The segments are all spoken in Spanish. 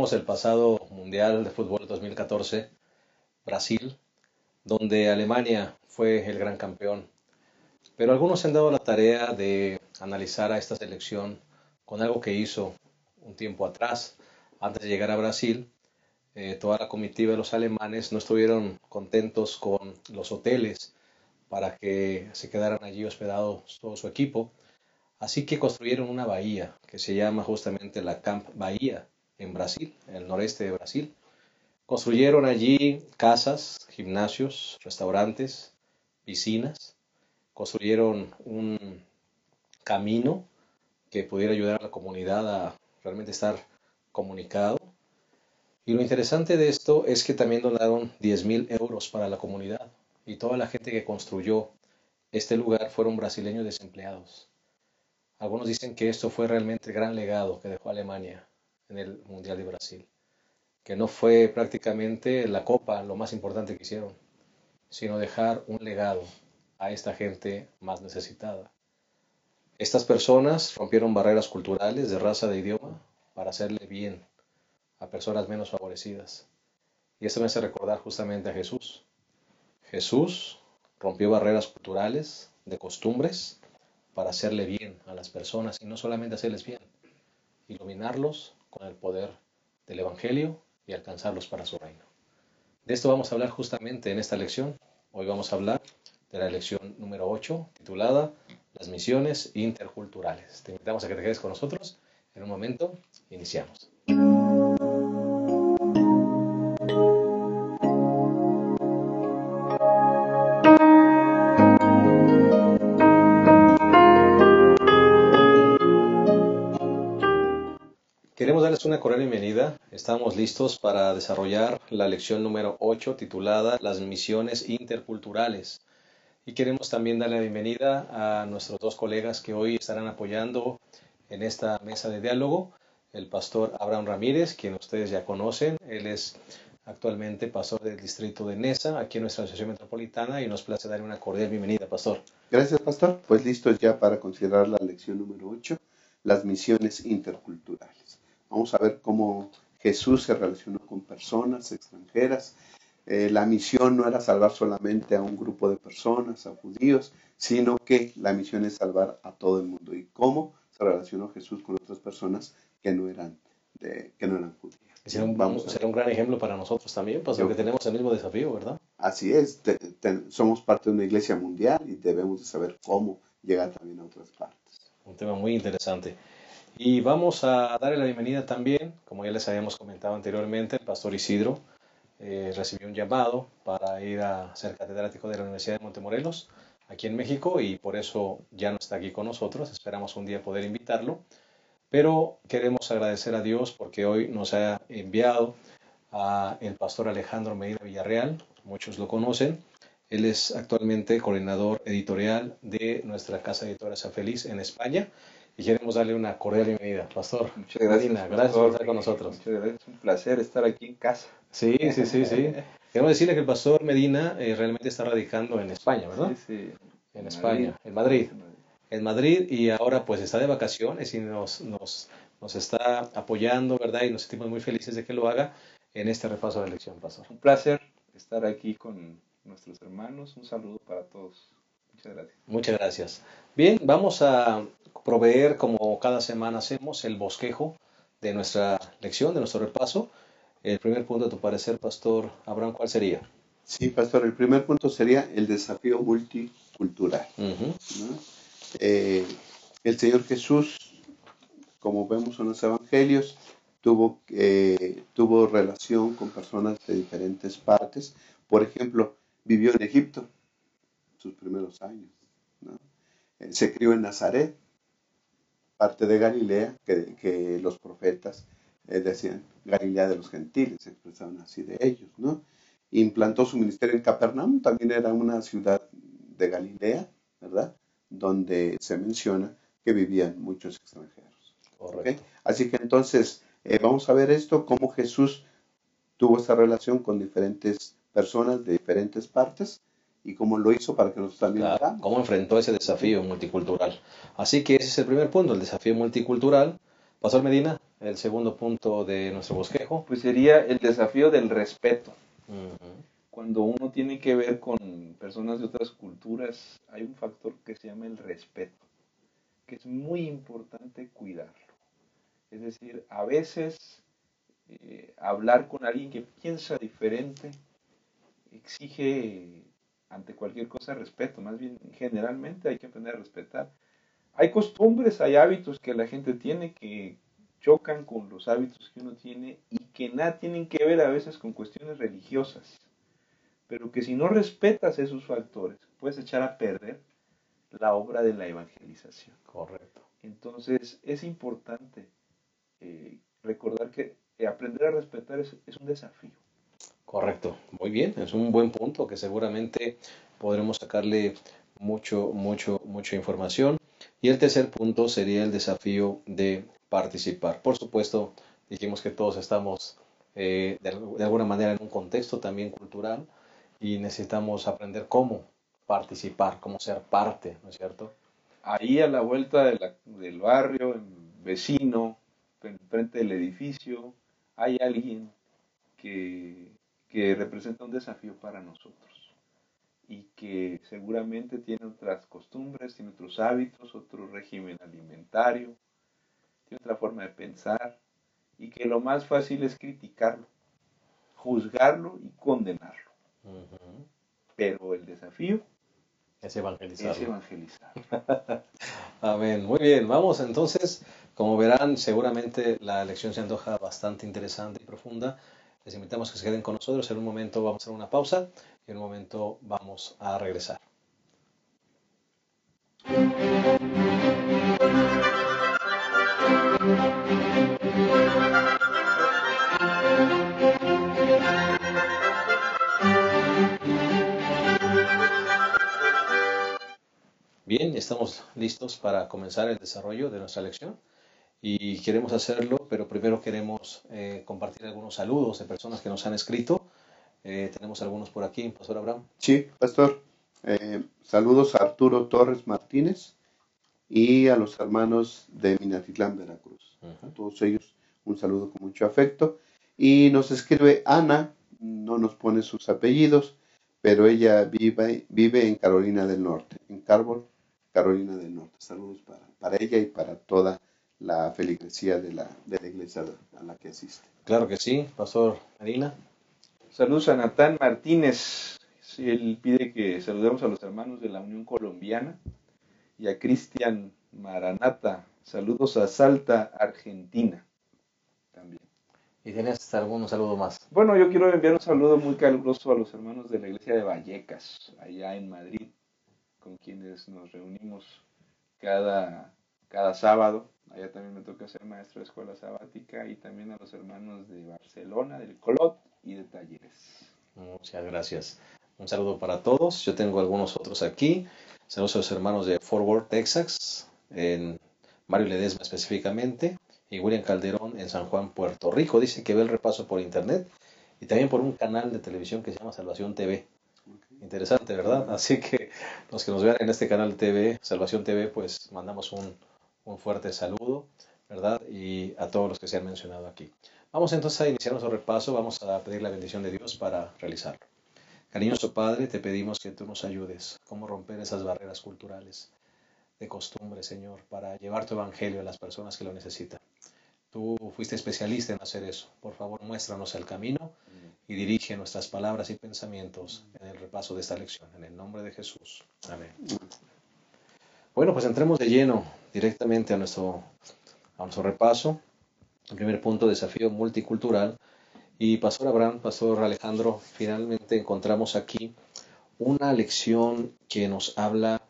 recordamos el pasado Mundial de Fútbol 2014, Brasil, donde Alemania fue el gran campeón. Pero algunos se han dado la tarea de analizar a esta selección con algo que hizo un tiempo atrás, antes de llegar a Brasil. Toda la comitiva de los alemanes no estuvieron contentos con los hoteles para que se quedaran allí hospedados todo su equipo. Así que construyeron una bahía que se llama justamente la Camp Bahía en Brasil, en el noreste de Brasil. Construyeron allí casas, gimnasios, restaurantes, piscinas. Construyeron un camino que pudiera ayudar a la comunidad a realmente estar comunicado. Y lo interesante de esto es que también donaron 10.000 euros para la comunidad. Y toda la gente que construyó este lugar fueron brasileños desempleados. Algunos dicen que esto fue realmente el gran legado que dejó Alemania en el Mundial de Brasil. Que no fue prácticamente la copa lo más importante que hicieron, sino dejar un legado a esta gente más necesitada. Estas personas rompieron barreras culturales, de raza, de idioma, para hacerle bien a personas menos favorecidas. Y esto me hace recordar justamente a Jesús. Jesús rompió barreras culturales, de costumbres, para hacerle bien a las personas y no solamente hacerles bien, iluminarlos con el poder del Evangelio y alcanzarlos para su reino. De esto vamos a hablar justamente en esta lección. Hoy vamos a hablar de la lección número 8, titulada Las misiones interculturales. Te invitamos a que te quedes con nosotros. En un momento, iniciamos. Queremos darles una cordial bienvenida. Estamos listos para desarrollar la lección número 8 titulada Las misiones interculturales. Y queremos también darle la bienvenida a nuestros dos colegas que hoy estarán apoyando en esta mesa de diálogo. El pastor Abraham Ramírez, quien ustedes ya conocen. Él es actualmente pastor del distrito de Nesa, aquí en nuestra asociación metropolitana, y nos place darle una cordial bienvenida, pastor. Gracias, pastor. Pues listos ya para considerar la lección número 8, las misiones interculturales. Vamos a ver cómo Jesús se relacionó con personas extranjeras. La misión no era salvar solamente a un grupo de personas, a judíos, sino que la misión es salvar a todo el mundo. ¿Y cómo se relacionó Jesús con otras personas que no eran judías? Será un gran ejemplo para nosotros también, pastor, que tenemos el mismo desafío, ¿verdad? Así es, somos parte de una iglesia mundial y debemos de saber cómo llegar también a otras partes. Un tema muy interesante. Y vamos a darle la bienvenida también, como ya les habíamos comentado anteriormente, el pastor Isidro recibió un llamado para ir a ser catedrático de la Universidad de Montemorelos, aquí en México, y por eso ya no está aquí con nosotros. Esperamos un día poder invitarlo. Pero queremos agradecer a Dios porque hoy nos ha enviado a el pastor Alejandro Medina Villarreal. Muchos lo conocen. Él es actualmente coordinador editorial de nuestra casa editora Sea Feliz en España. Y queremos darle una cordial bienvenida. Pastor, muchas gracias, Medina, gracias por estar con nosotros. Muchas gracias, es un placer estar aquí en casa. Sí. Queremos decirle que el pastor Medina realmente está radicando en España, ¿verdad? Sí. En España, en Madrid. En Madrid, y ahora pues está de vacaciones y nos está apoyando, ¿verdad? Y nos sentimos muy felices de que lo haga en este repaso de la lección, pastor. Un placer estar aquí con nuestros hermanos. Un saludo para todos. Muchas gracias. Muchas gracias. Bien, vamos a proveer, como cada semana hacemos, el bosquejo de nuestra lección, de nuestro repaso. El primer punto, a tu parecer, pastor Abraham, ¿cuál sería? Sí, pastor, el primer punto sería el desafío multicultural. ¿No? El Señor Jesús, como vemos en los evangelios, tuvo relación con personas de diferentes partes. Por ejemplo, vivió en Egipto sus primeros años, ¿no? Se crió en Nazaret, parte de Galilea, que los profetas decían Galilea de los gentiles, se expresaban así de ellos, ¿no? Implantó su ministerio en Capernaum, también era una ciudad de Galilea, ¿verdad?, donde se menciona que vivían muchos extranjeros. Correcto. ¿Okay? Así que entonces vamos a ver esto, cómo Jesús tuvo esta relación con diferentes personas de diferentes partes y cómo lo hizo para que nosotros también lo hagamos. Cómo enfrentó ese desafío multicultural. Así que ese es el primer punto, el desafío multicultural. Pastor Medina, el segundo punto de nuestro bosquejo? Pues sería el desafío del respeto. Ujú. Cuando uno tiene que ver con personas de otras culturas, hay un factor que se llama el respeto, que es muy importante cuidarlo. Es decir, a veces hablar con alguien que piensa diferente exige ante cualquier cosa respeto, más bien generalmente hay que aprender a respetar. Hay costumbres, hay hábitos que la gente tiene que chocan con los hábitos que uno tiene y que nada tienen que ver a veces con cuestiones religiosas, pero que si no respetas esos factores puedes echar a perder la obra de la evangelización. Correcto. Entonces es importante recordar que aprender a respetar es un desafío. Correcto, muy bien, es un buen punto que seguramente podremos sacarle mucha información. Y el tercer punto sería el desafío de participar. Por supuesto, dijimos que todos estamos de alguna manera en un contexto también cultural y necesitamos aprender cómo participar, cómo ser parte, ¿no es cierto? Ahí a la vuelta del barrio, vecino, frente del edificio, hay alguien que, que representa un desafío para nosotros y que seguramente tiene otras costumbres, tiene otros hábitos, otro régimen alimentario, tiene otra forma de pensar y que lo más fácil es criticarlo, juzgarlo y condenarlo. Ujú. Pero el desafío Es es evangelizarlo. evangelizar. Amén. Muy bien, vamos entonces. Como verán, seguramente la lección se antoja bastante interesante y profunda. Les invitamos a que se queden con nosotros. En un momento vamos a hacer una pausa y en un momento vamos a regresar. Bien, estamos listos para comenzar el desarrollo de nuestra lección y queremos hacerlo, pero primero queremos compartir algunos saludos de personas que nos han escrito. Tenemos algunos por aquí, Pastor Abraham. Sí, pastor. Saludos a Arturo Torres Martínez y a los hermanos de Minatitlán, Veracruz. A Ujú. todos ellos un saludo con mucho afecto. Y nos escribe Ana, no nos pone sus apellidos, pero ella vive en Carolina del Norte, en Carbon, Carolina del Norte. Saludos para ella y para toda la feligresía de la iglesia a la que asiste. Claro que sí, Pastor Marina. Saludos a Natán Martínez. Sí, él pide que saludemos a los hermanos de la Unión Colombiana y a Cristian Maranata. Saludos a Salta, Argentina. También. ¿Y tienes algún saludo más? Bueno, yo quiero enviar un saludo muy caluroso a los hermanos de la iglesia de Vallecas, allá en Madrid, con quienes nos reunimos cada sábado. Allá también me toca ser maestro de escuela sabática y también a los hermanos de Barcelona, del Clot y de Talleres. Muchas gracias. Un saludo para todos. Yo tengo algunos otros aquí. Saludos a los hermanos de Fort Worth, Texas, en Mario Ledesma específicamente, y William Calderón en San Juan, Puerto Rico. Dice que ve el repaso por internet y también por un canal de televisión que se llama Salvación TV. Interesante, ¿verdad? Así que los que nos vean en este canal TV, Salvación TV, pues mandamos un fuerte saludo, ¿verdad? Y a todos los que se han mencionado aquí. Vamos entonces a iniciar nuestro repaso, vamos a pedir la bendición de Dios para realizarlo. Cariñoso Padre, te pedimos que tú nos ayudes, cómo romper esas barreras culturales de costumbre, Señor, para llevar tu evangelio a las personas que lo necesitan. Tú fuiste especialista en hacer eso. Por favor, muéstranos el camino y dirige nuestras palabras y pensamientos en el repaso de esta lección. En el nombre de Jesús. Amén. Bueno, pues entremos de lleno directamente a nuestro repaso. El primer punto, desafío multicultural. Y Pastor Abraham, Pastor Alejandro, finalmente encontramos aquí una lección que nos habla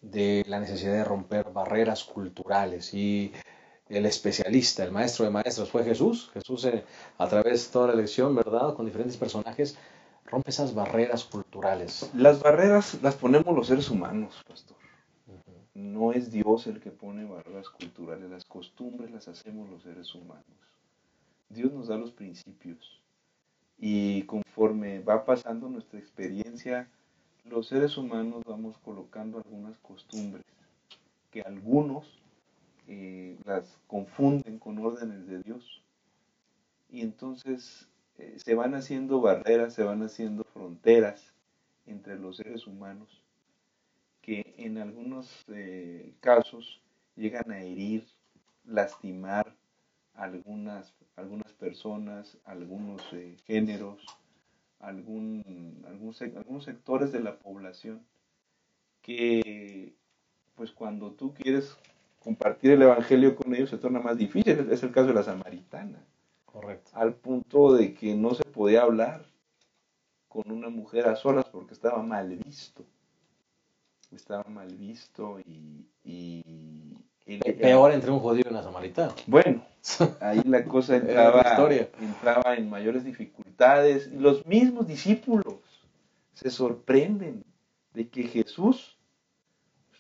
de la necesidad de romper barreras culturales. Y el especialista, el maestro de maestros fue Jesús. Jesús, a través de toda la lección, ¿verdad? Con diferentes personajes, rompe esas barreras culturales. Las barreras las ponemos los seres humanos, pastor. No es Dios el que pone barreras culturales, las costumbres las hacemos los seres humanos. Dios nos da los principios y conforme va pasando nuestra experiencia, los seres humanos vamos colocando algunas costumbres que algunos las confunden con órdenes de Dios. Y entonces se van haciendo barreras, se van haciendo fronteras entre los seres humanos que en algunos casos llegan a herir, lastimar a algunas personas, algunos géneros, algunos sectores de la población que pues cuando tú quieres compartir el evangelio con ellos se torna más difícil. Es el caso de la samaritana. Correcto. Al punto de que no se podía hablar con una mujer a solas porque estaba mal visto. Estaba mal visto Peor entre un judío y una samaritana. Bueno, ahí la cosa entraba en mayores dificultades. Los mismos discípulos se sorprenden de que Jesús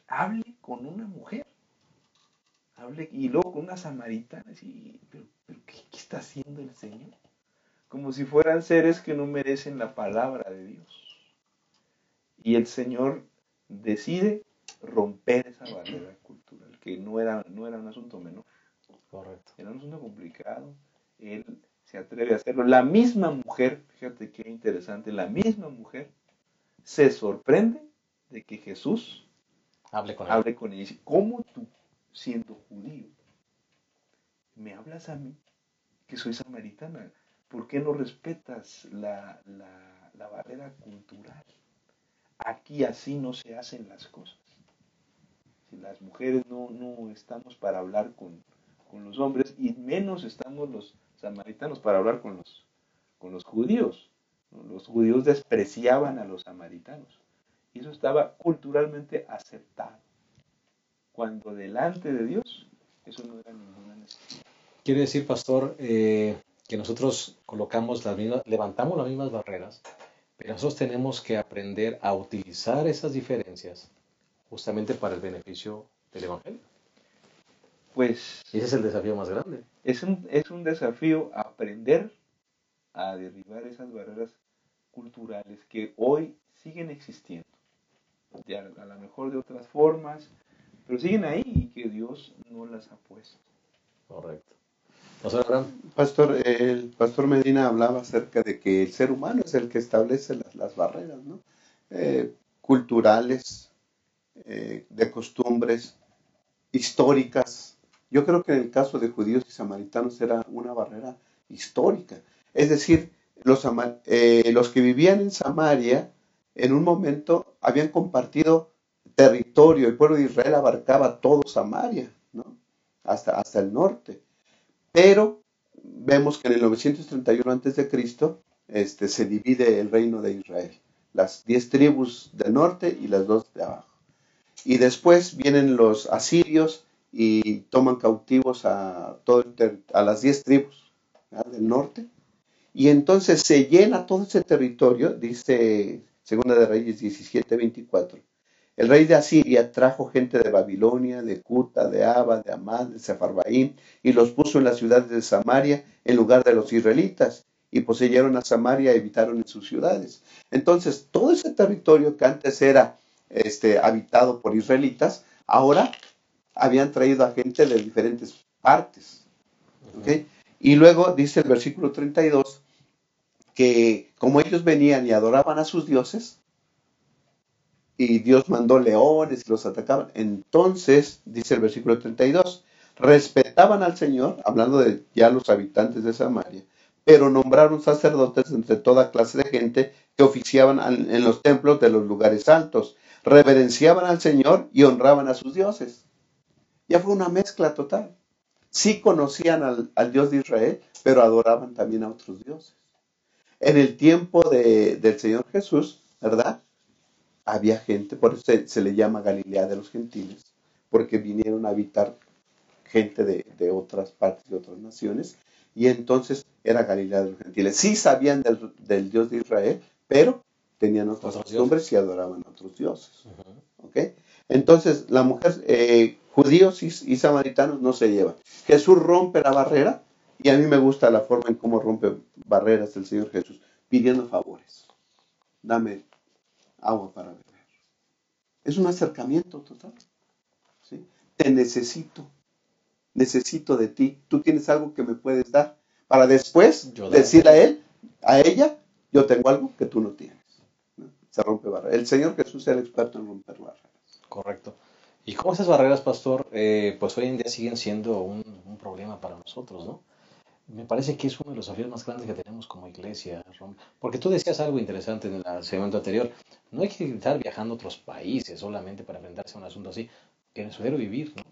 hable con una mujer, y luego con una samaritana. Pero ¿qué está haciendo el Señor? Como si fueran seres que no merecen la palabra de Dios. Y el Señor decide romper esa barrera cultural, que no era un asunto menor. Correcto. Era un asunto complicado. Él se atreve a hacerlo. La misma mujer, fíjate qué interesante, la misma mujer se sorprende de que Jesús hable con ella. Y dice, ¿cómo tú, siendo judío, me hablas a mí, que soy samaritana? ¿Por qué no respetas la barrera cultural? Aquí así no se hacen las cosas. Si las mujeres no estamos para hablar con los hombres, y menos estamos los samaritanos para hablar con los judíos. ¿No? Los judíos despreciaban a los samaritanos. Y eso estaba culturalmente aceptado. Cuando delante de Dios, eso no era ninguna necesidad. Quiere decir, pastor, que nosotros levantamos las mismas barreras, pero nosotros tenemos que aprender a utilizar esas diferencias justamente para el beneficio del Evangelio. Pues Y ese es el desafío más grande. Es un desafío aprender a derribar esas barreras culturales que hoy siguen existiendo. A lo mejor de otras formas, pero siguen ahí y que Dios no las ha puesto. Correcto. Pastor Abraham. El pastor Medina hablaba acerca de que el ser humano es el que establece las barreras, ¿no? Culturales, de costumbres, históricas. Yo creo que en el caso de judíos y samaritanos era una barrera histórica. Es decir, los que vivían en Samaria en un momento habían compartido territorio. El pueblo de Israel abarcaba todo Samaria, ¿no? Hasta el norte. Pero vemos que en el 931 a.C. Se divide el reino de Israel. Las 10 tribus del norte y las 2 de abajo. Y después vienen los asirios y toman cautivos a las 10 tribus, ¿verdad?, del norte. Y entonces se llena todo ese territorio, dice Segunda de Reyes 17:24. El rey de Asiria trajo gente de Babilonia, de Cuta, de Aba, de Amad, de Sefarbaim, y los puso en las ciudades de Samaria en lugar de los israelitas, y poseyeron a Samaria y habitaron en sus ciudades. Entonces, todo ese territorio que antes era habitado por israelitas, ahora habían traído a gente de diferentes partes. ¿Okay? Y luego dice el versículo 32 que como ellos venían y adoraban a sus dioses, y Dios mandó leones y los atacaban, entonces, dice el versículo 32, respetaban al Señor, hablando de ya los habitantes de Samaria, pero nombraron sacerdotes entre toda clase de gente que oficiaban en los templos de los lugares altos, reverenciaban al Señor y honraban a sus dioses. Ya fue una mezcla total. Sí conocían al Dios de Israel, pero adoraban también a otros dioses. En el tiempo del Señor Jesús, ¿verdad?, había gente, por eso se le llama Galilea de los gentiles, porque vinieron a habitar gente de otras partes, de otras naciones, y entonces era Galilea de los gentiles. Sí sabían del Dios de Israel, pero tenían otras costumbres y adoraban a otros dioses. ¿Okay? Entonces, la mujer, judíos y samaritanos no se llevan. Jesús rompe la barrera, y a mí me gusta la forma en cómo rompe barreras el Señor Jesús, pidiendo favores. Dame agua para beber. Es un acercamiento total. ¿Sí? Te necesito. necesito de ti, tú tienes algo que me puedes dar, para después Yo decirle a él, a ella, yo tengo algo que tú no tienes. ¿No? Se rompe barreras. El Señor Jesús era experto en romper barreras. Correcto. Y cómo esas barreras, pastor, pues hoy en día siguen siendo un problema para nosotros, ¿no? Me parece que es uno de los desafíos más grandes que tenemos como iglesia, porque tú decías algo interesante en el segmento anterior. No hay que estar viajando a otros países solamente para enfrentarse a un asunto así, que en su diario vivir, ¿no?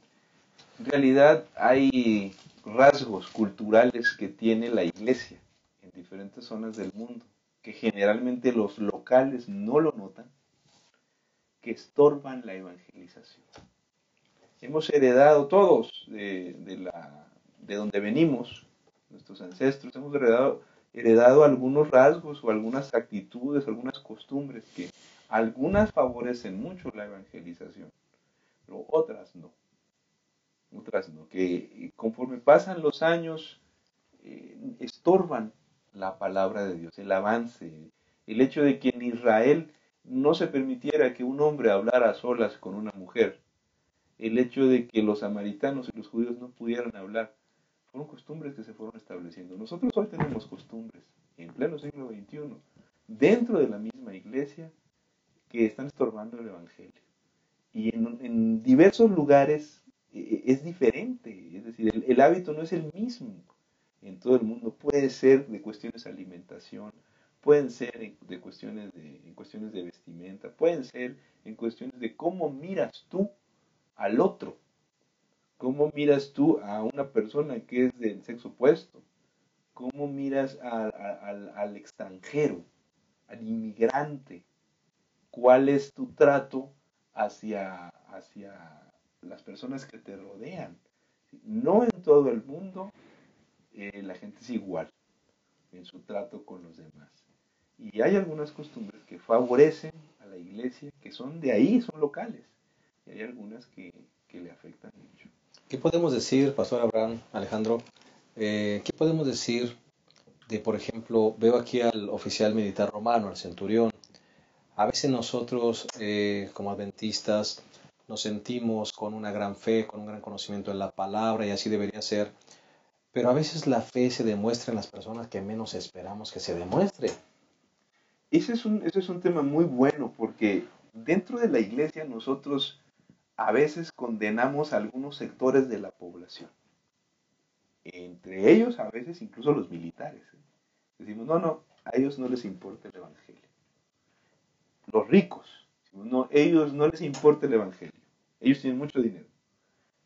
En realidad hay rasgos culturales que tiene la iglesia en diferentes zonas del mundo, que generalmente los locales no lo notan, que estorban la evangelización. Hemos heredado todos de donde venimos, nuestros ancestros, hemos heredado algunos rasgos o algunas actitudes, algunas costumbres que algunas favorecen mucho la evangelización, pero otras no, que conforme pasan los años estorban la palabra de Dios, el avance, el hecho de que en Israel no se permitiera que un hombre hablara a solas con una mujer, el hecho de que los samaritanos y los judíos no pudieran hablar, fueron costumbres que se fueron estableciendo. Nosotros hoy tenemos costumbres, en pleno siglo XXI, dentro de la misma iglesia, que están estorbando el Evangelio. Y en diversos lugares es diferente, es decir, el hábito no es el mismo en todo el mundo. Puede ser de cuestiones de alimentación, pueden ser en cuestiones de vestimenta, pueden ser en cuestiones de cómo miras tú al otro, cómo miras tú a una persona que es del sexo opuesto, cómo miras al extranjero, al inmigrante, cuál es tu trato hacia las personas que te rodean. No en todo el mundo la gente es igual en su trato con los demás. Y hay algunas costumbres que favorecen a la iglesia, que son de ahí, son locales. Y hay algunas que le afectan mucho. ¿Qué podemos decir, Pastor Abraham, Alejandro? ¿Qué podemos decir de, por ejemplo, veo aquí al oficial militar romano, al centurión? A veces nosotros, como adventistas, nos sentimos con una gran fe, con un gran conocimiento de la palabra, y así debería ser, pero a veces la fe se demuestra en las personas que menos esperamos que se demuestre. Ese es un tema muy bueno porque dentro de la iglesia nosotros a veces condenamos a algunos sectores de la población. Entre ellos a veces incluso los militares. Decimos, no, a ellos no les importa el evangelio. Los ricos, no, ellos no les importa el evangelio. Ellos tienen mucho dinero.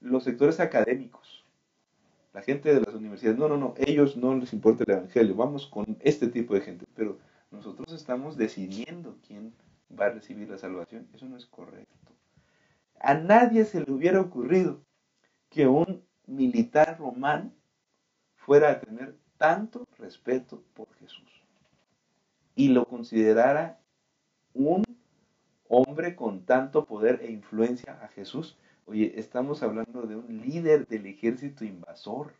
Los sectores académicos, la gente de las universidades, no, ellos no les importa el evangelio. Vamos con este tipo de gente. Pero nosotros estamos decidiendo quién va a recibir la salvación. Eso no es correcto. A nadie se le hubiera ocurrido que un militar romano fuera a tener tanto respeto por Jesús y lo considerara un hombre con tanto poder e influencia a Jesús. Oye, estamos hablando de un líder del ejército invasor.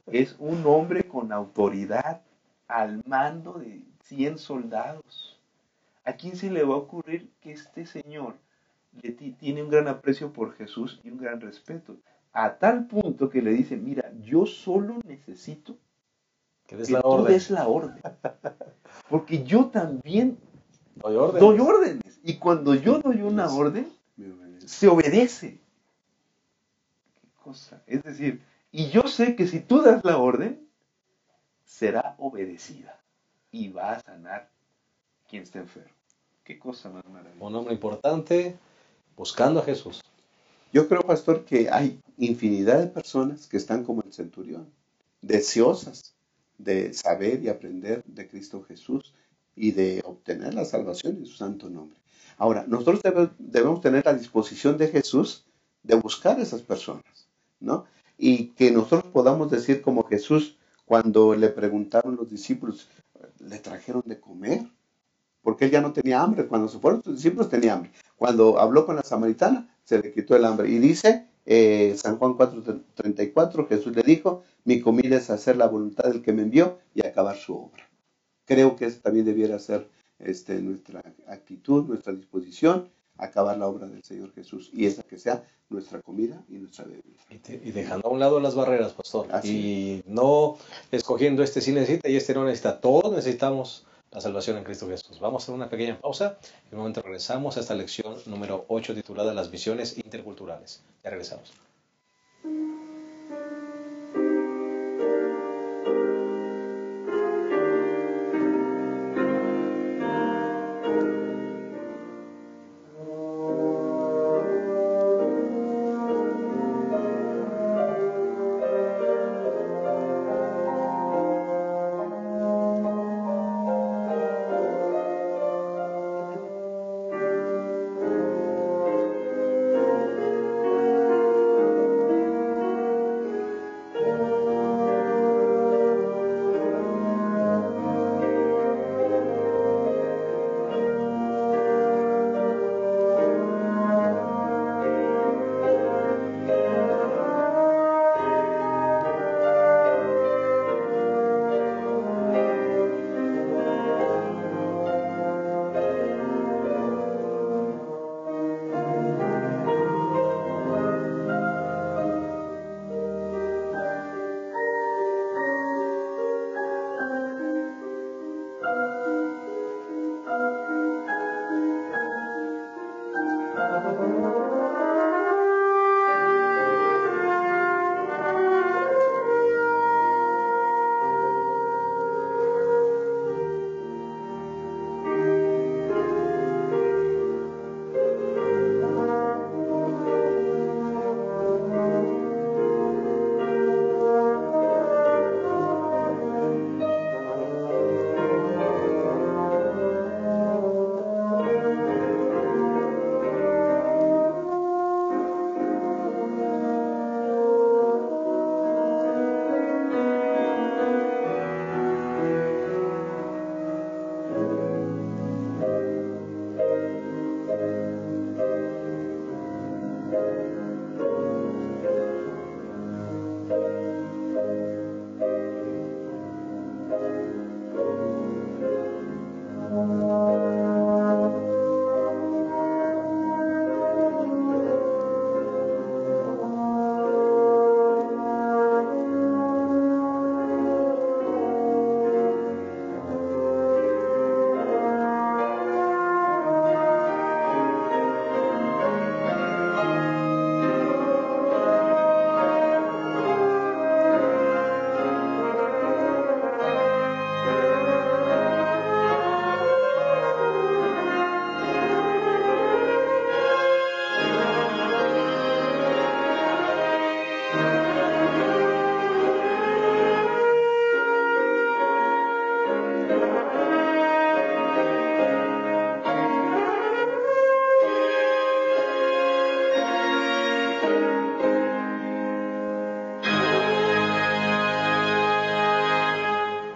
Es un hombre con autoridad al mando de 100 soldados. ¿A quién se le va a ocurrir que este señor tiene un gran aprecio por Jesús y un gran respeto? A tal punto que le dice, mira, yo solo necesito Que des que la tú orden. des la orden. Porque yo también Doy orden. doy órdenes. Y cuando yo doy una orden, se obedece. ¿Qué cosa? Es decir, y yo sé que si tú das la orden, será obedecida. Y va a sanar quien esté enfermo. Qué cosa más maravillosa. Un hombre importante buscando a Jesús. Yo creo, pastor, que hay infinidad de personas que están como el centurión, deseosas de saber y aprender de Cristo Jesús y de obtener la salvación en su santo nombre. Ahora, nosotros debemos tener la disposición de Jesús de buscar a esas personas, ¿no? Y que nosotros podamos decir como Jesús, cuando le preguntaron los discípulos, ¿le trajeron de comer? Porque él ya no tenía hambre. Cuando se fueron sus discípulos tenía hambre. Cuando habló con la samaritana, se le quitó el hambre. Y dice San Juan 4:34, Jesús le dijo, mi comida es hacer la voluntad del que me envió y acabar su obra. Creo que eso también debiera ser nuestra actitud, nuestra disposición, acabar la obra del Señor Jesús, y esa que sea nuestra comida y nuestra bebida. Y dejando a un lado las barreras, pastor, Así y no escogiendo este sí necesita y este no necesita. Todos necesitamos la salvación en Cristo Jesús. Vamos a hacer una pequeña pausa y en un momento regresamos a esta lección número 8 titulada Las misiones interculturales. Ya regresamos.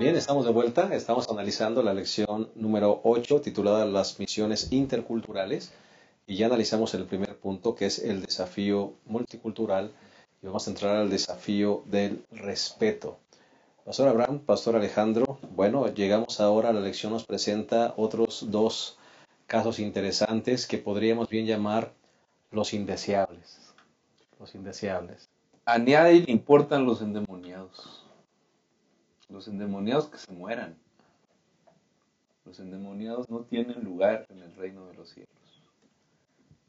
Bien, estamos de vuelta. Estamos analizando la lección número 8 titulada Las misiones interculturales y ya analizamos el primer punto que es el desafío multicultural y vamos a entrar al desafío del respeto. Pastor Abraham, Pastor Alejandro, bueno, llegamos ahora a la lección, nos presenta otros dos casos interesantes que podríamos bien llamar los indeseables. Los indeseables. A nadie le importan los endemoniados. Los endemoniados que se mueran. Los endemoniados no tienen lugar en el reino de los cielos.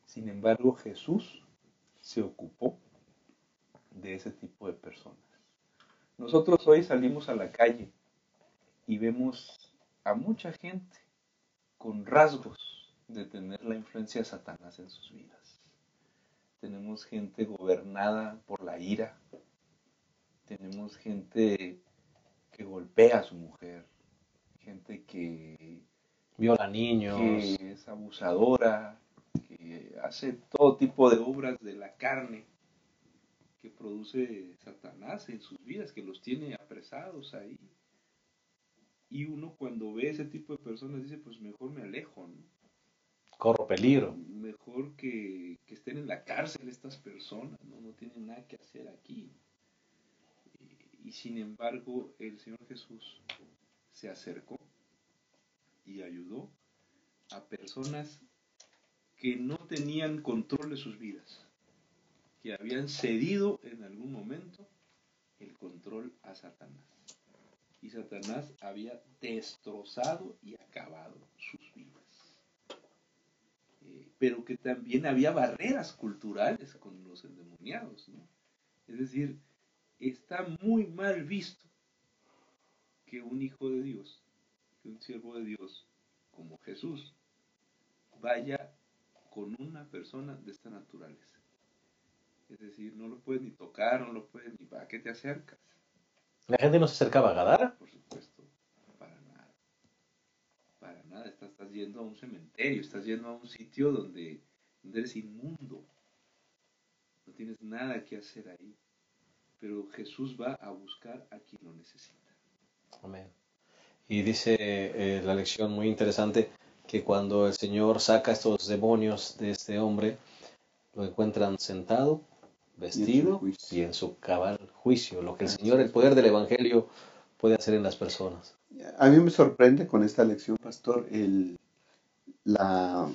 Sin embargo, Jesús se ocupó de ese tipo de personas. Nosotros hoy salimos a la calle y vemos a mucha gente con rasgos de tener la influencia de Satanás en sus vidas. Tenemos gente gobernada por la ira. Tenemos gente que golpea a su mujer, gente que viola niños, que es abusadora, que hace todo tipo de obras de la carne que produce Satanás en sus vidas, que los tiene apresados ahí. Y uno cuando ve ese tipo de personas dice, pues mejor me alejo, ¿no? Corro peligro. Mejor que estén en la cárcel estas personas, no tienen nada que hacer aquí. Y sin embargo, el Señor Jesús se acercó y ayudó a personas que no tenían control de sus vidas, que habían cedido en algún momento el control a Satanás. Y Satanás había destrozado y acabado sus vidas. Pero que también había barreras culturales con los endemoniados, ¿no? Es decir, está muy mal visto que un hijo de Dios, que un siervo de Dios como Jesús, vaya con una persona de esta naturaleza. Es decir, no lo puedes ni tocar, no lo puedes ni para qué te acercas. ¿La gente no se acercaba a Gadara? Por supuesto, para nada. Para nada, estás yendo a un cementerio, estás yendo a un sitio donde eres inmundo. No tienes nada que hacer ahí. Pero Jesús va a buscar a quien lo necesita. Amén. Y dice la lección muy interesante que cuando el Señor saca estos demonios de este hombre, lo encuentran sentado, vestido y en su cabal juicio, lo que el Señor, el poder del Evangelio, puede hacer en las personas. A mí me sorprende con esta lección, pastor, la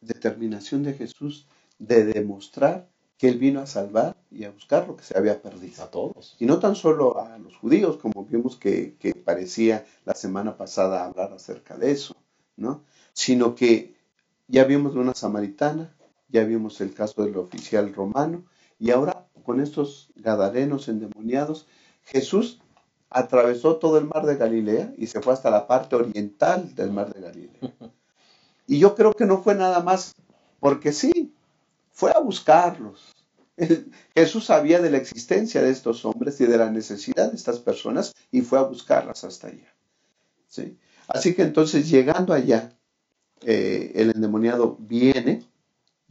determinación de Jesús de demostrar que Él vino a salvar y a buscar lo que se había perdido. A todos. Y no tan solo a los judíos, como vimos que parecía la semana pasada hablar acerca de eso, ¿no? Sino que ya vimos de una samaritana, ya vimos el caso del oficial romano, y ahora con estos gadarenos endemoniados, Jesús atravesó todo el mar de Galilea y se fue hasta la parte oriental del mar de Galilea. Y yo creo que no fue nada más porque sí, fue a buscarlos. Jesús sabía de la existencia de estos hombres y de la necesidad de estas personas y fue a buscarlas hasta allá. ¿Sí? Así que entonces llegando allá, el endemoniado viene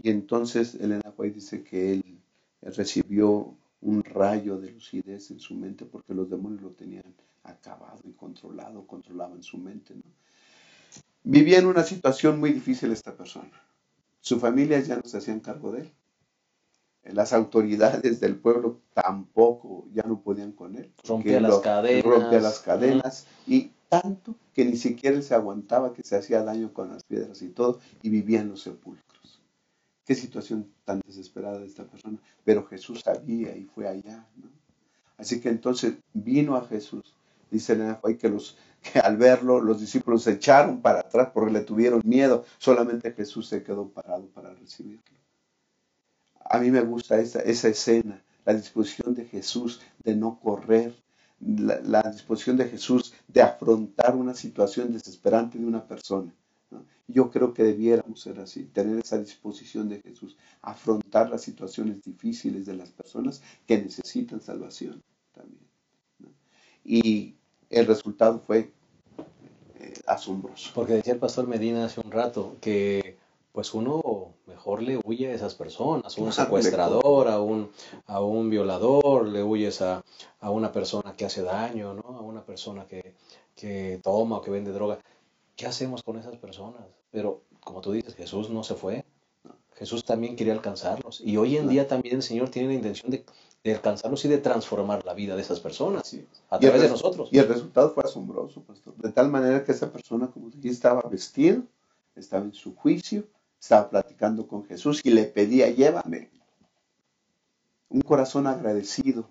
y entonces Elena White dice que él recibió un rayo de lucidez en su mente porque los demonios lo tenían acabado y controlado, controlaban su mente, ¿no? Vivía en una situación muy difícil esta persona. Su familia ya no se hacían cargo de él. Las autoridades del pueblo tampoco ya no podían con él. Rompía las cadenas. Y tanto que ni siquiera él se aguantaba, que se hacía daño con las piedras y todo, y vivía en los sepulcros. Qué situación tan desesperada de esta persona. Pero Jesús sabía y fue allá, ¿no? Así que entonces vino a Jesús. Dice Elena White que al verlo los discípulos se echaron para atrás porque le tuvieron miedo. Solamente Jesús se quedó parado para recibirlo. A mí me gusta esa escena, la disposición de Jesús de no correr, la disposición de Jesús de afrontar una situación desesperante de una persona, ¿no? Yo creo que debiéramos ser así, tener esa disposición de Jesús, afrontar las situaciones difíciles de las personas que necesitan salvación también, ¿no? Y el resultado fue asombroso. Porque decía el pastor Medina hace un rato que pues uno mejor le huye a esas personas, a un secuestrador, a un violador, le huyes a una persona que hace daño, ¿no? A una persona que toma o que vende droga. ¿Qué hacemos con esas personas? Pero como tú dices, Jesús no se fue. Jesús también quería alcanzarlos. Y hoy en día también el Señor tiene la intención de alcanzarlos y de transformar la vida de esas personas, sí, a través de nosotros. Y el resultado fue asombroso, pastor. De tal manera que esa persona, como dije, estaba vestido, estaba en su juicio, estaba platicando con Jesús y le pedía, llévame. Un corazón agradecido,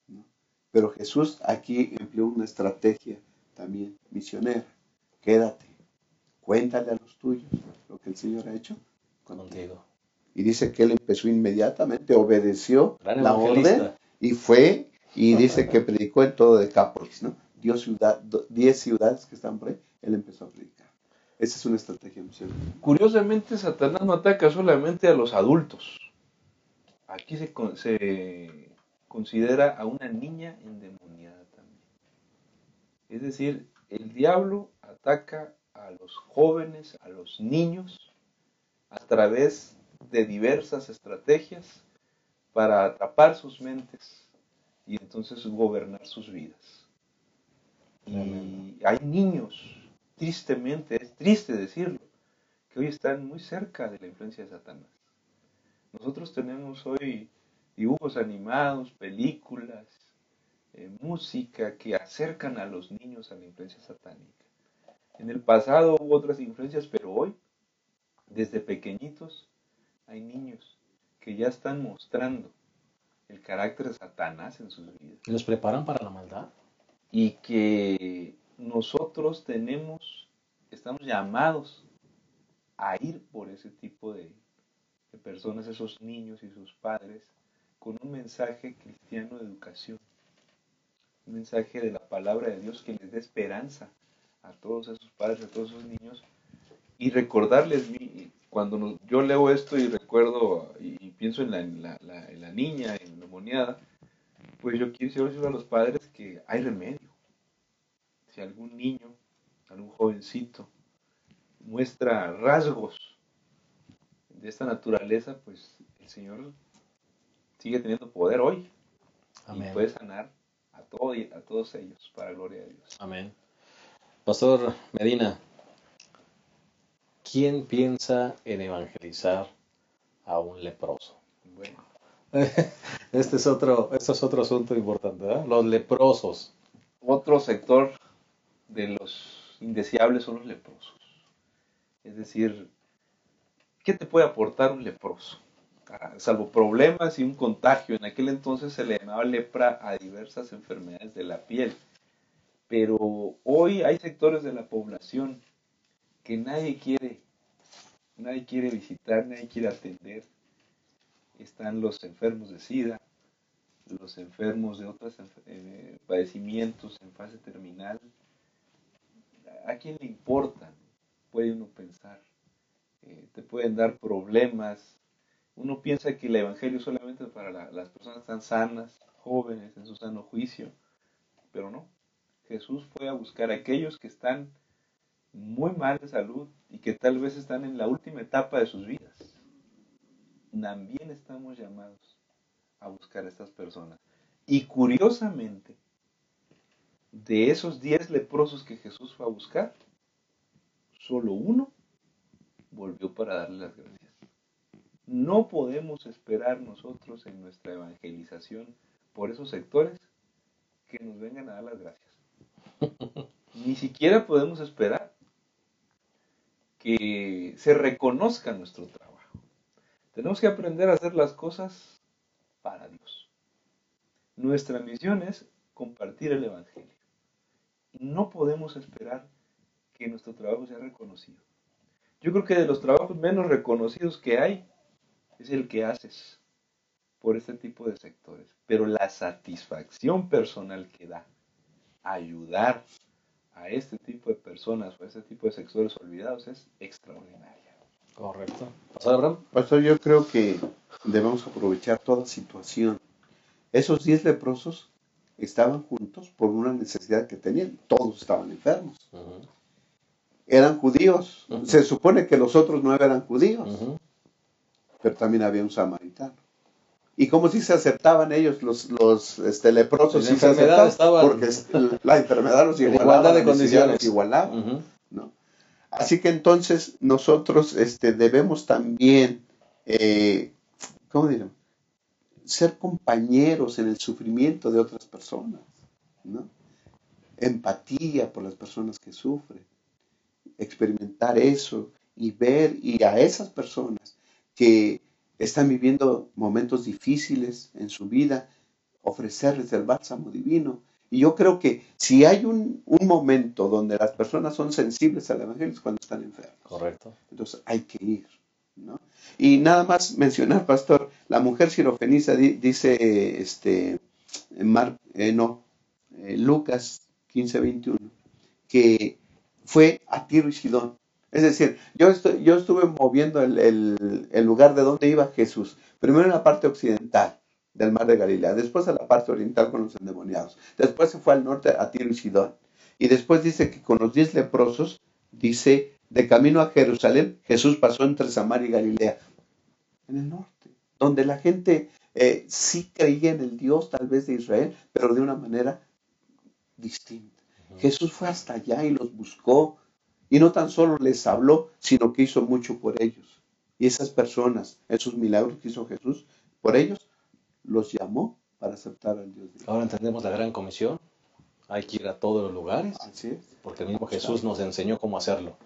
¿no? Pero Jesús aquí empleó una estrategia también misionera. Quédate, cuéntale a los tuyos lo que el Señor ha hecho contigo. Y dice que él empezó inmediatamente, obedeció la orden y fue, y dice que predicó en todo Decápolis, ¿no? 10 ciudades que están por ahí, él empezó a predicar. Esa es una estrategia misionera. Curiosamente, Satanás no ataca solamente a los adultos. Aquí se considera a una niña endemoniada también. Es decir, el diablo ataca a los jóvenes, a los niños, a través de diversas estrategias para atrapar sus mentes y entonces gobernar sus vidas. Y hay niños, tristemente, es triste decirlo, que hoy están muy cerca de la influencia de Satanás. Nosotros tenemos hoy dibujos animados, películas, música que acercan a los niños a la influencia satánica. En el pasado hubo otras influencias, pero hoy Desde pequeñitos hay niños que ya están mostrando el carácter de Satanás en sus vidas. ¿Los preparan para la maldad? Y que nosotros estamos llamados a ir por ese tipo de personas, esos niños y sus padres, con un mensaje cristiano de educación, un mensaje de la palabra de Dios que les dé esperanza a todos esos padres, a todos esos niños, y recordarles, cuando yo leo esto y recuerdo y pienso en la niña endemoniada, pues yo quiero decirle a los padres que hay remedio. Si algún niño, algún jovencito muestra rasgos de esta naturaleza, pues el Señor sigue teniendo poder hoy. Amén. Y puede sanar a todos ellos para la gloria de Dios. Amén. Pastor Medina, ¿quién piensa en evangelizar a un leproso? Bueno. Este es otro asunto importante, ¿verdad? Los leprosos. Otro sector de los indeseables son los leprosos. Es decir, ¿qué te puede aportar un leproso? Salvo problemas y un contagio. En aquel entonces se le llamaba lepra a diversas enfermedades de la piel. Pero hoy hay sectores de la población que nadie quiere visitar, nadie quiere atender. Están los enfermos de SIDA, los enfermos de otros padecimientos en fase terminal. ¿A quién le importa? Puede uno pensar. Te pueden dar problemas. Uno piensa que el evangelio es solamente para las personas tan sanas, jóvenes, en su sano juicio, pero no. Jesús fue a buscar a aquellos que están muy mal de salud y que tal vez están en la última etapa de sus vidas. También estamos llamados a buscar a estas personas. Y curiosamente, de esos 10 leprosos que Jesús fue a buscar, solo uno volvió para darle las gracias. No podemos esperar nosotros en nuestra evangelización por esos sectores que nos vengan a dar las gracias. Ni siquiera podemos esperar que se reconozca nuestro trabajo. Tenemos que aprender a hacer las cosas para Dios. Nuestra misión es compartir el evangelio. No podemos esperar que nuestro trabajo sea reconocido. Yo creo que de los trabajos menos reconocidos que hay es el que haces por este tipo de sectores. Pero la satisfacción personal que da ayudar a este tipo de personas o a este tipo de sectores olvidados es extraordinaria. Correcto. ¿Pastor Abraham? Pastor, yo creo que debemos aprovechar toda situación. Esos 10 leprosos estaban juntos por una necesidad que tenían. Todos estaban enfermos. Uh-huh. Eran judíos. Uh-huh. Se supone que los otros 9 eran judíos. Uh-huh. Pero también había un samaritano. ¿Y cómo si se aceptaban ellos, los leprosos? Sí se aceptaban, porque la enfermedad los igualaba. Igualdad de condiciones. Los igualaba, uh-huh. ¿no? Así que entonces nosotros debemos también, ¿cómo diremos? Ser compañeros en el sufrimiento de otras personas, ¿no? Empatía por las personas que sufren, experimentar eso y ver y a esas personas que están viviendo momentos difíciles en su vida, ofrecerles el bálsamo divino. Y yo creo que si hay un momento donde las personas son sensibles al evangelio es cuando están enfermos. Correcto. Entonces hay que ir, ¿no? Y nada más mencionar, pastor, la mujer sirofenicia dice Lucas 15:21, que fue a Tiro y Sidón. Es decir, yo estuve moviendo el lugar de donde iba Jesús. Primero en la parte occidental del mar de Galilea, después a la parte oriental con los endemoniados, después se fue al norte a Tiro y Sidón. Y después dice que con los 10 leprosos, dice, de camino a Jerusalén, Jesús pasó entre Samaria y Galilea, en el norte, donde la gente sí creía en el Dios tal vez de Israel, pero de una manera distinta. Uh-huh. Jesús fue hasta allá y los buscó, y no tan solo les habló, sino que hizo mucho por ellos. Y esas personas, esos milagros que hizo Jesús por ellos, los llamó para aceptar al Dios de Israel. Ahora entendemos la gran comisión. Hay que ir a todos los lugares. Así es. Porque el mismo Jesús nos enseñó cómo hacerlo.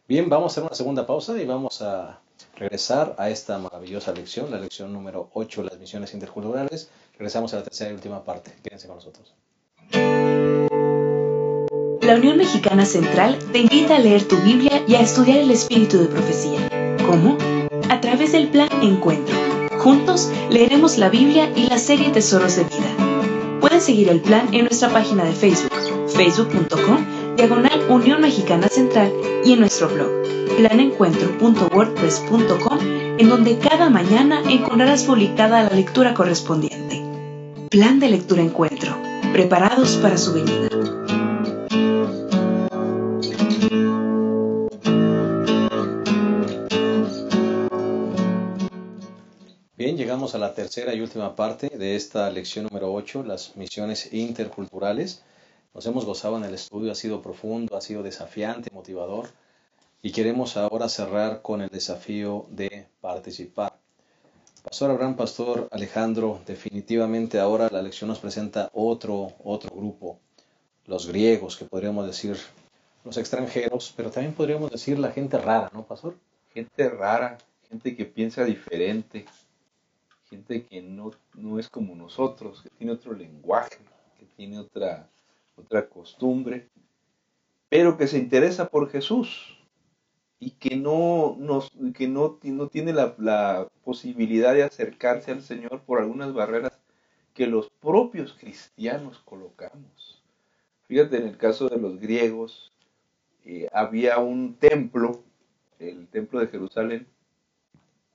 Bien, vamos a hacer una segunda pausa y vamos a regresar a esta maravillosa lección, la lección número 8, las misiones interculturales. Regresamos a la tercera y última parte. Quédense con nosotros. La Unión Mexicana Central te invita a leer tu Biblia y a estudiar el espíritu de profecía. ¿Cómo? A través del Plan Encuentro. Juntos leeremos la Biblia y la serie Tesoros de Vida. Puedes seguir el plan en nuestra página de Facebook, facebook.com/Unión Mexicana Central, y en nuestro blog, planencuentro.wordpress.com, en donde cada mañana encontrarás publicada la lectura correspondiente. Plan de Lectura Encuentro. Preparados para su venida. Bien, llegamos a la tercera y última parte de esta lección número 8, las misiones interculturales. Nos hemos gozado en el estudio, ha sido profundo, ha sido desafiante, motivador, y queremos ahora cerrar con el desafío de participar. Pastor Abraham, Pastor Alejandro, definitivamente ahora la lección nos presenta otro grupo, los griegos, que podríamos decir los extranjeros, pero también podríamos decir la gente rara, ¿no, Pastor? Gente rara, gente que piensa diferente, gente que no es como nosotros, que tiene otro lenguaje, que tiene otra costumbre, pero que se interesa por Jesús y que no tiene la posibilidad de acercarse al Señor por algunas barreras que los propios cristianos colocamos. Fíjate, en el caso de los griegos, había un templo, el templo de Jerusalén,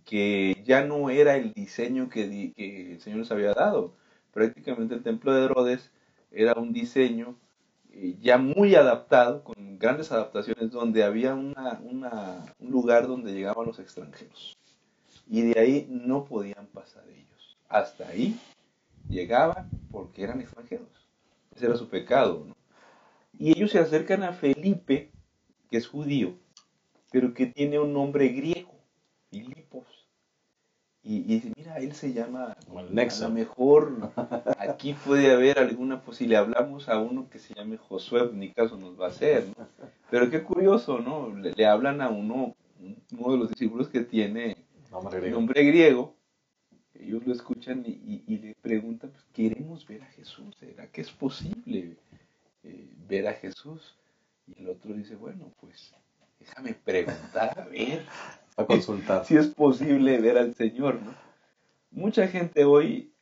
que ya no era el diseño que el Señor les había dado. Prácticamente el templo de Herodes era un diseño ya muy adaptado, con grandes adaptaciones, donde había un lugar donde llegaban los extranjeros. Y de ahí no podían pasar ellos. Hasta ahí llegaban porque eran extranjeros. Ese era su pecado, ¿no? Y ellos se acercan a Felipe, que es judío, pero que tiene un nombre griego, Filipos. Y dice, mira, él se llama, a lo mejor aquí puede haber alguna, pues si le hablamos a uno que se llame Josué, ni caso nos va a hacer, ¿no? Pero qué curioso, ¿no? Le hablan a uno de los discípulos que tiene nombre griego, ellos lo escuchan y le preguntan, pues queremos ver a Jesús, ¿será que es posible ver a Jesús? Y el otro dice, bueno, pues déjame preguntar, a ver, A consultar. si es posible ver al Señor, ¿no? Mucha gente hoy,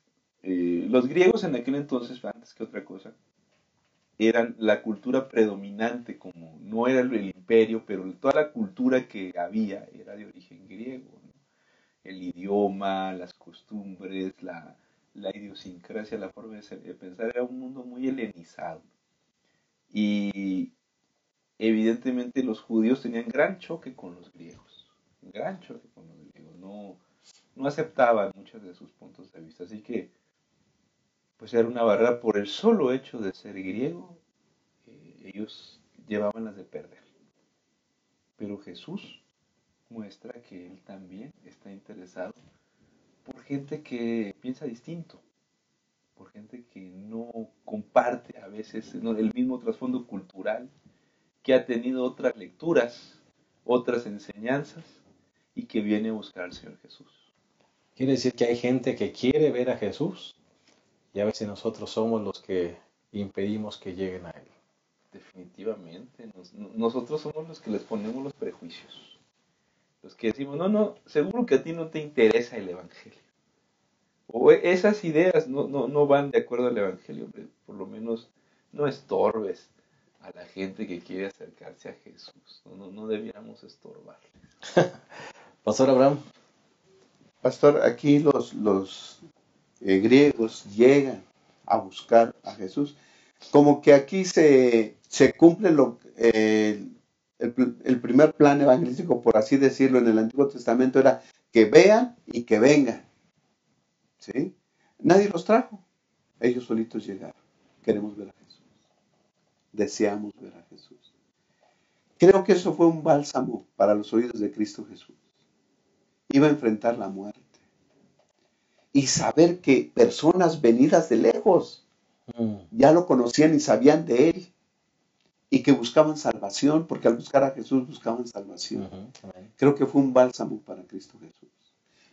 los griegos en aquel entonces, antes que otra cosa, eran la cultura predominante, como no era el imperio, pero toda la cultura que había era de origen griego, ¿no? El idioma, las costumbres, la idiosincrasia, la forma de pensar, era un mundo muy helenizado. Y evidentemente los judíos tenían gran choque con los griegos, gran choque con los griegos, no aceptaban muchos de sus puntos de vista, así que pues era una barrera por el solo hecho de ser griego, ellos llevaban las de perder. Pero Jesús muestra que Él también está interesado por gente que piensa distinto, por gente que no comparte a veces el mismo trasfondo cultural, que ha tenido otras lecturas, otras enseñanzas y que viene a buscar al Señor Jesús. Quiere decir que hay gente que quiere ver a Jesús y a veces nosotros somos los que impedimos que lleguen a Él. Definitivamente, nosotros somos los que les ponemos los prejuicios. Los que decimos, no, seguro que a ti no te interesa el Evangelio. O esas ideas no van de acuerdo al Evangelio, hombre. Por lo menos no estorbes a la gente que quiere acercarse a Jesús. No debiéramos estorbarles. Pastor Abraham. Pastor, aquí los griegos llegan a buscar a Jesús. Como que aquí se cumple el primer plan evangelístico, por así decirlo, en el Antiguo Testamento era que vean y que vengan. ¿Sí? Nadie los trajo. Ellos solitos llegaron. Queremos ver a Jesús. Deseamos ver a Jesús. Creo que eso fue un bálsamo para los oídos de Cristo Jesús. Iba a enfrentar la muerte. Y saber que personas venidas de lejos ya lo conocían y sabían de Él. y que buscaban salvación, porque al buscar a Jesús buscaban salvación. Amén. Creo que fue un bálsamo para Cristo Jesús.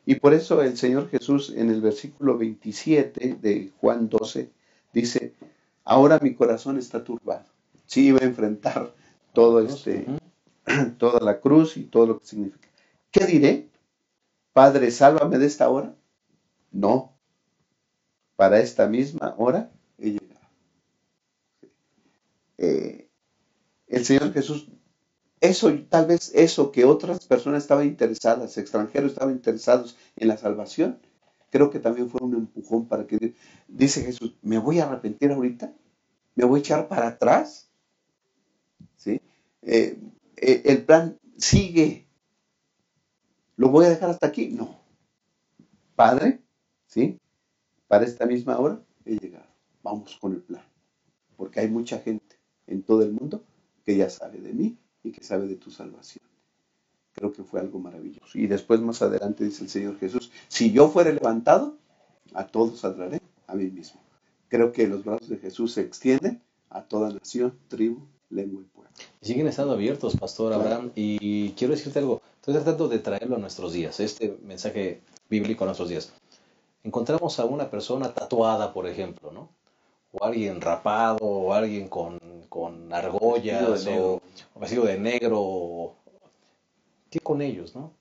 Y por eso el Señor Jesús en el versículo 27 de Juan 12 dice, ahora mi corazón está turbado. Sí, iba a enfrentar todo toda la cruz y todo lo que significa. ¿Qué diré? Padre, sálvame de esta hora. No, para esta misma hora he llegado. El Señor Jesús, tal vez eso que otras personas estaban interesadas, extranjeros estaban interesados en la salvación, creo que también fue un empujón para que, dice Jesús, ¿me voy a arrepentir ahorita? ¿Me voy a echar para atrás? ¿Sí? El plan sigue. ¿Lo voy a dejar hasta aquí? No. Padre, ¿sí? Para esta misma hora he llegado. Vamos con el plan. Porque hay mucha gente en todo el mundo que ya sabe de mí y que sabe de tu salvación. Creo que fue algo maravilloso. Y después más adelante dice el Señor Jesús, si yo fuere levantado, a todos salvaré a mí mismo. Creo que los brazos de Jesús se extienden a toda nación, tribu, lengua y pueblo. Y siguen estando abiertos, Pastor Abraham. Y quiero decirte algo, estoy tratando de traerlo a nuestros días, este mensaje bíblico a nuestros días. Encontramos a una persona tatuada, por ejemplo, ¿no? O alguien rapado, o alguien con argollas, o vestido de negro. ¿Qué con ellos, no?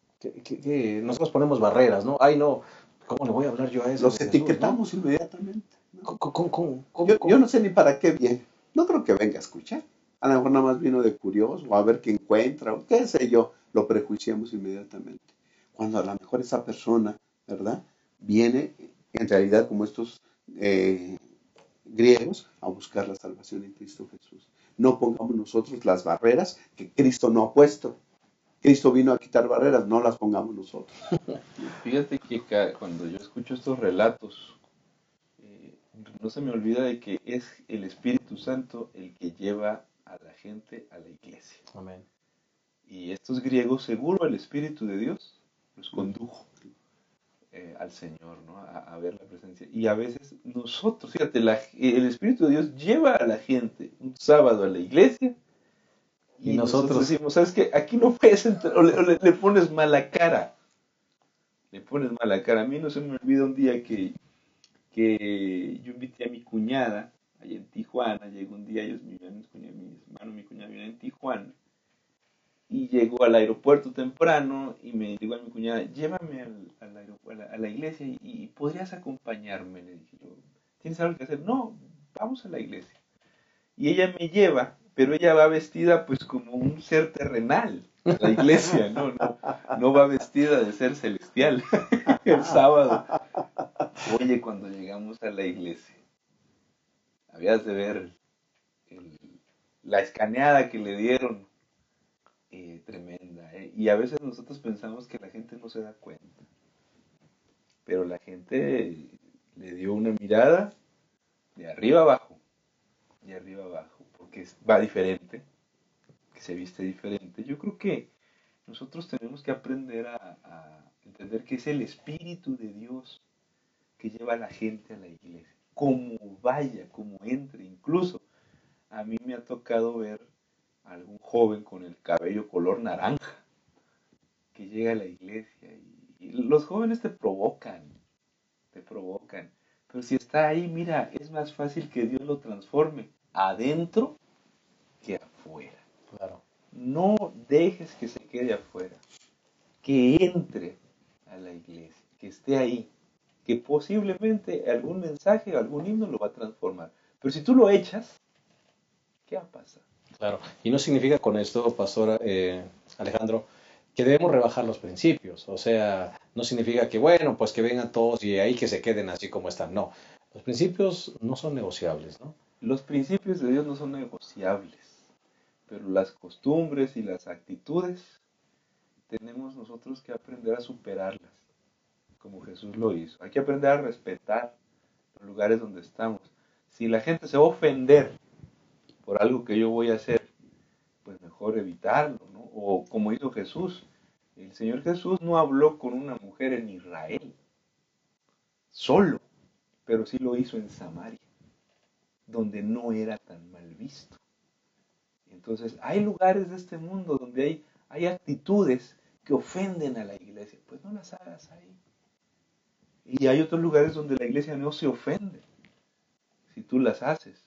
Nosotros ponemos barreras, ¿no? Ay, no, ¿cómo le voy a hablar yo a eso? Los etiquetamos inmediatamente. ¿No? ¿Cómo? Yo no sé ni para qué viene. No creo que venga a escuchar. A lo mejor nada más vino de curioso, o a ver qué encuentra, o qué sé yo. Lo prejuiciamos inmediatamente. Cuando a lo mejor esa persona, ¿verdad? Viene en realidad como estos griegos a buscar la salvación en Cristo Jesús. No pongamos nosotros las barreras que Cristo no ha puesto. Cristo vino a quitar barreras, no las pongamos nosotros. Fíjate que cuando yo escucho estos relatos, no se me olvida de que es el Espíritu Santo el que lleva a la gente a la iglesia. Amén. Y estos griegos, seguro el Espíritu de Dios los condujo al Señor, ¿no? A ver la presencia. Y a veces nosotros, fíjate, el Espíritu de Dios lleva a la gente un sábado a la iglesia y nosotros decimos, ¿sabes qué? Aquí no puedes entrar, o le pones mala cara. Le pones mala cara. A mí no se me olvida un día que yo invité a mi cuñada allá en Tijuana. Llegó un día, ellos vivían, mi cuñada vivía en Tijuana. Y llegó al aeropuerto temprano y me dijo a mi cuñada, llévame a la iglesia y podrías acompañarme. Le dije yo, ¿tienes algo que hacer? No, vamos a la iglesia. Y ella me lleva, pero ella va vestida pues como un ser terrenal a la iglesia, no va vestida de ser celestial el sábado. Oye, cuando llegamos a la iglesia, habías de ver la escaneada que le dieron. Tremenda. Y a veces nosotros pensamos que la gente no se da cuenta, pero la gente le dio una mirada de arriba abajo, porque va diferente, que se viste diferente. Yo creo que nosotros tenemos que aprender a entender que es el Espíritu de Dios que lleva a la gente a la iglesia, como vaya, como entre. Incluso a mí me ha tocado ver a algún joven con el cabello color naranja que llega a la iglesia y los jóvenes te provocan, pero si está ahí, mira, es más fácil que Dios lo transforme adentro que afuera. Claro. No dejes que se quede afuera, que entre a la iglesia, que esté ahí, que posiblemente algún mensaje, algún himno lo va a transformar, pero si tú lo echas, ¿qué va a pasar? Claro, y no significa con esto, Pastor Alejandro, que debemos rebajar los principios. O sea, no significa que, bueno, pues que vengan todos y ahí que se queden así como están. No, los principios no son negociables, ¿no? Los principios de Dios no son negociables, pero las costumbres y las actitudes tenemos nosotros que aprender a superarlas, como Jesús lo hizo. Hay que aprender a respetar los lugares donde estamos. Si la gente se va a ofender por algo que yo voy a hacer, pues mejor evitarlo, ¿no? O como hizo Jesús. El Señor Jesús no habló con una mujer en Israel, solo, pero sí lo hizo en Samaria, donde no era tan mal visto. Entonces, hay lugares de este mundo donde hay actitudes que ofenden a la iglesia. Pues no las hagas ahí. Y hay otros lugares donde la iglesia no se ofende si tú las haces.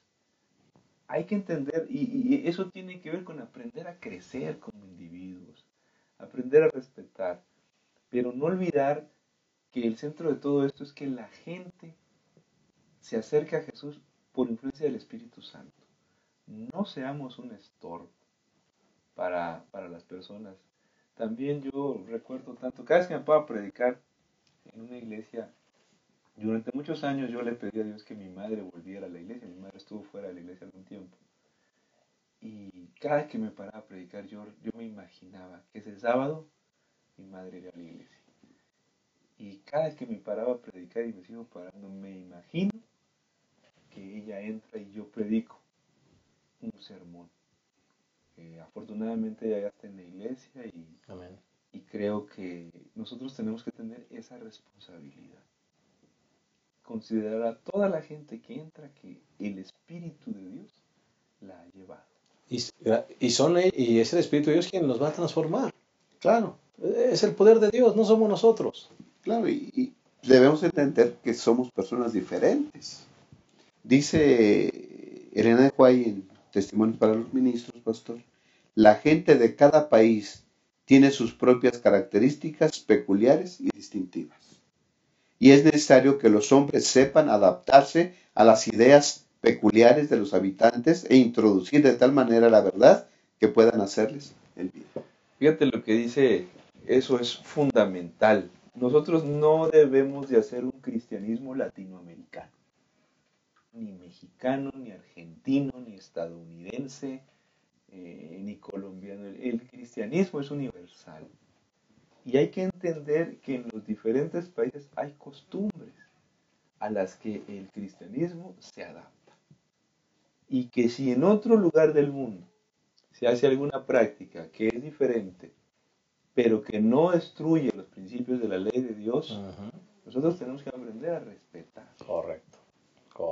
Hay que entender, y eso tiene que ver con aprender a crecer como individuos, aprender a respetar, pero no olvidar que el centro de todo esto es que la gente se acerque a Jesús por influencia del Espíritu Santo. No seamos un estorbo para las personas. También yo recuerdo tanto, cada vez que me pueda predicar en una iglesia, durante muchos años yo le pedí a Dios que mi madre volviera a la iglesia. Mi madre estuvo fuera de la iglesia algún tiempo. Y cada vez que me paraba a predicar, yo me imaginaba que ese sábado mi madre iría a la iglesia. Y cada vez que me paraba a predicar y me sigo parando, me imagino que ella entra y yo predico un sermón. Afortunadamente ella ya está en la iglesia Amén. y creo que nosotros tenemos que tener esa responsabilidad. Considerar a toda la gente que entra que el Espíritu de Dios la ha llevado. Y es el Espíritu de Dios quien nos va a transformar. Claro, es el poder de Dios, no somos nosotros. Claro, y debemos entender que somos personas diferentes. Dice Elena de White en Testimonios para los Ministros, pastor, la gente de cada país tiene sus propias características peculiares y distintivas. Y es necesario que los hombres sepan adaptarse a las ideas peculiares de los habitantes e introducir de tal manera la verdad que puedan hacerles el bien. Fíjate lo que dice, eso es fundamental. Nosotros no debemos de hacer un cristianismo latinoamericano, ni mexicano, ni argentino, ni estadounidense, ni colombiano. El cristianismo es universal. Y hay que entender que en los diferentes países hay costumbres a las que el cristianismo se adapta. Y que si en otro lugar del mundo se hace alguna práctica que es diferente, pero que no destruye los principios de la ley de Dios, nosotros tenemos que aprender a respetar. Correcto.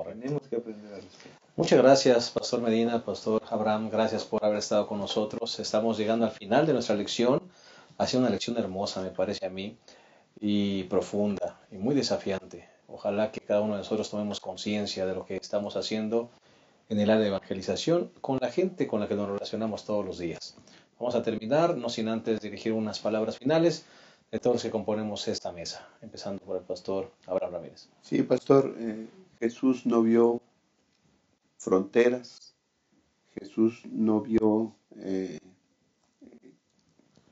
Tenemos que aprender a respetar. Muchas gracias, Pastor Medina, Pastor Abraham, gracias por haber estado con nosotros. Estamos llegando al final de nuestra lección. Ha sido una lección hermosa, me parece a mí, y profunda, y muy desafiante. Ojalá que cada uno de nosotros tomemos conciencia de lo que estamos haciendo en el área de evangelización con la gente con la que nos relacionamos todos los días. Vamos a terminar, no sin antes dirigir unas palabras finales de todos los que componemos esta mesa, empezando por el Pastor Abraham Ramírez. Sí, pastor, Jesús no vio fronteras, Jesús no vio,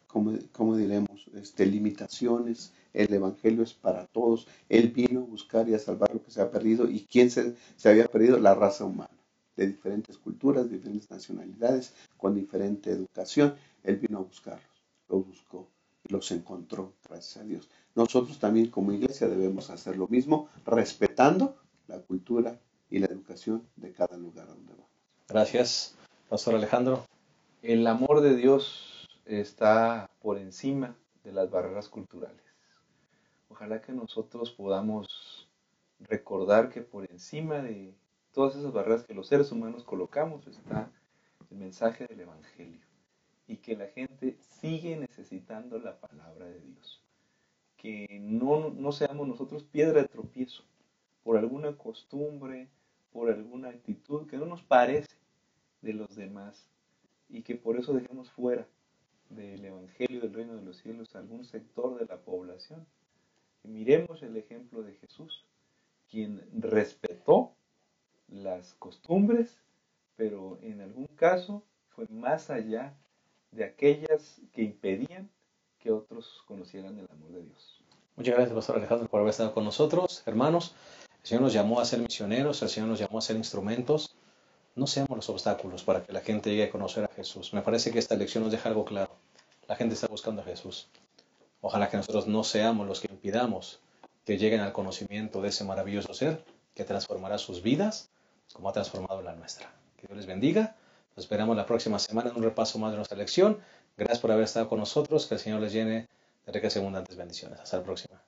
¿cómo diremos? Limitaciones. El Evangelio es para todos. Él vino a buscar y a salvar lo que se ha perdido. ¿Y quién se había perdido? La raza humana, de diferentes culturas, diferentes nacionalidades, con diferente educación. Él vino a buscarlos, los buscó y los encontró, gracias a Dios. Nosotros también como iglesia debemos hacer lo mismo, respetando la cultura y la educación de cada lugar donde vamos. Gracias, Pastor Alejandro. El amor de Dios está por encima de las barreras culturales. Ojalá que nosotros podamos recordar que por encima de todas esas barreras que los seres humanos colocamos está el mensaje del Evangelio y que la gente sigue necesitando la palabra de Dios. Que no seamos nosotros piedra de tropiezo por alguna costumbre, por alguna actitud que no nos parece de los demás y que por eso dejemos fuera del Evangelio del Reino de los Cielos a algún sector de la población. Que miremos el ejemplo de Jesús, quien respetó las costumbres, pero en algún caso fue más allá de aquellas que impedían que otros conocieran el amor de Dios. Muchas gracias, Pastor Alejandro, por haber estado con nosotros. Hermanos, el Señor nos llamó a ser misioneros, el Señor nos llamó a ser instrumentos. No seamos los obstáculos para que la gente llegue a conocer a Jesús. Me parece que esta lección nos deja algo claro. La gente está buscando a Jesús. Ojalá que nosotros no seamos los que impidamos que lleguen al conocimiento de ese maravilloso ser que transformará sus vidas como ha transformado la nuestra. Que Dios les bendiga. Nos esperamos la próxima semana en un repaso más de nuestra lección. Gracias por haber estado con nosotros. Que el Señor les llene de ricas y abundantes bendiciones. Hasta la próxima.